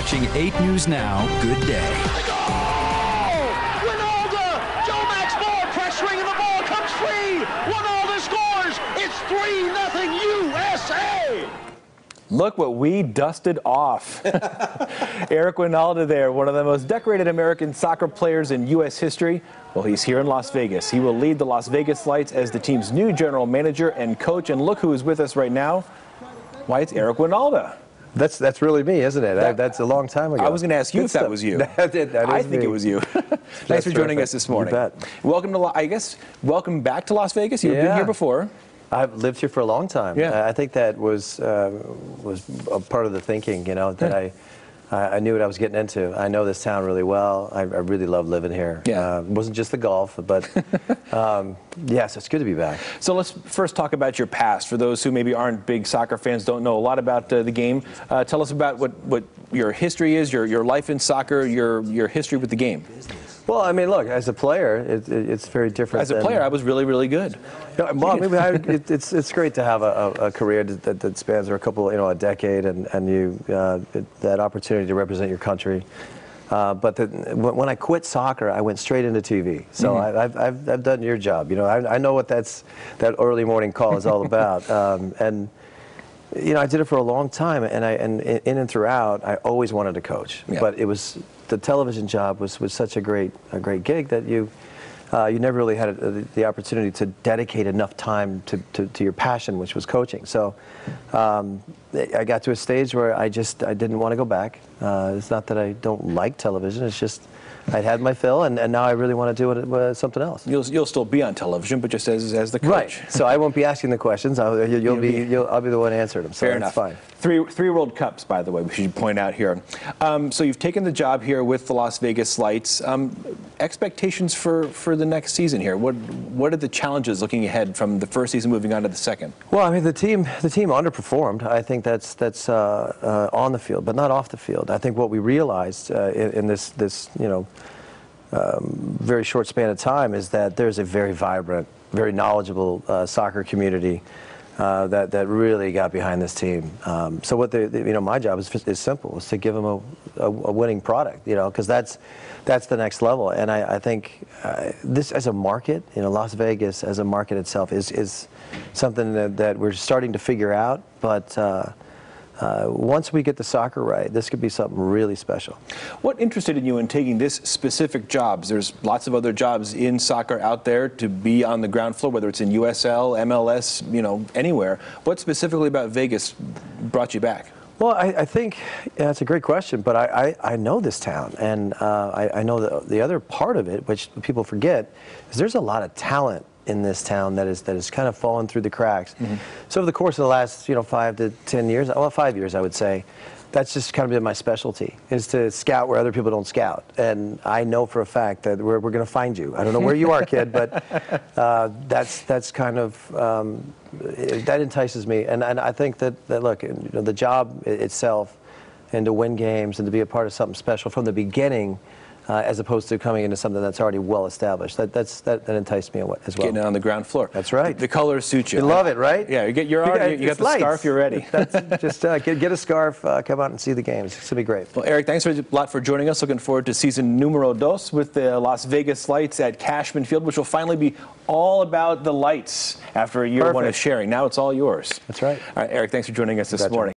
watching 8 News Now. Good day. Wynalda! Joe Max Moore pressuring and the ball comes free. Wynalda scores. It's 3-0 USA. Look what we dusted off. Eric Wynalda there, one of the most decorated American soccer players in U.S. history. Well, he's here in Las Vegas. He will lead the Las Vegas Lights as the team's new general manager and coach. And look who is with us right now. Why, it's Eric Wynalda. That's really me, isn't it? That's a long time ago. I was going to ask you if that was you. I think it was you. Thanks for joining us this morning. You bet. Welcome to, welcome back to Las Vegas. You've been here before. I've lived here for a long time. Yeah. I think that was a part of the thinking, you know, that I knew what I was getting into. I know this town really well. I really love living here. Yeah. It wasn't just the golf, but yes, it's good to be back. So let's first talk about your past. For those who maybe aren't big soccer fans, don't know a lot about the game, tell us about what your history is, your life in soccer, your history with the game. Well, I mean, look, as a player, it's very different. As a player, I was really, really good. No, well, it's great to have a career that spans a couple, a decade, and you that opportunity to represent your country. But when I quit soccer, I went straight into TV. So I've done your job. I know what that early morning call is all about. And I did it for a long time, and in and throughout, I always wanted to coach. Yeah. But the television job was such a great gig that you never really had the opportunity to dedicate enough time to your passion, which was coaching. So I got to a stage where I didn't want to go back. It's not that I don't like television. It's just I'd had my fill, and now I really want to do it with something else. You'll still be on television, but just as the coach. Right. So I won't be asking the questions. I'll be the one answering them. So Fair enough. Fine. Three World Cups, by the way, we should point out here. So you've taken the job here with the Las Vegas Lights. Expectations for the next season here. What are the challenges looking ahead from the first season moving on to the second? Well, I mean, the team underperformed. I think that's on the field, but not off the field. I think what we realized in this very short span of time is that there's a very vibrant, very knowledgeable soccer community that really got behind this team. So what my job is simple: is to give them a winning product, because that's the next level. And I think this as a market, Las Vegas as a market itself is something that we're starting to figure out, but. Once we get the soccer right, this could be something really special. What interested you in taking this specific job? There's lots of other jobs in soccer out there to be on the ground floor, whether it's in USL, MLS, anywhere. What specifically about Vegas brought you back? Well, I think that's a great question, but I know this town, and I know the other part of it, which people forget, is there's a lot of talent in this town that is kind of fallen through the cracks. So over the course of the last 5 to 10 years, well, 5 years I would say, that's just kind of been my specialty, is to scout where other people don't scout. And I know for a fact that we're going to find you. I don't know where you are, kid, but that's kind of that entices me. And I think that look, the job itself, and to win games and to be a part of something special from the beginning. As opposed to coming into something that's already well established. That enticed me as well. Getting it on the ground floor. That's right. The colors suit you. You love it, right? Yeah, you got the scarf, you're ready. Just get a scarf, come out and see the games. It's going to be great. Well, Eric, thanks a lot for joining us. Looking forward to season numero dos with the Las Vegas Lights at Cashman Field, which will finally be all about the lights after a year one of sharing. Now it's all yours. That's right. All right, Eric, thanks for joining us this morning.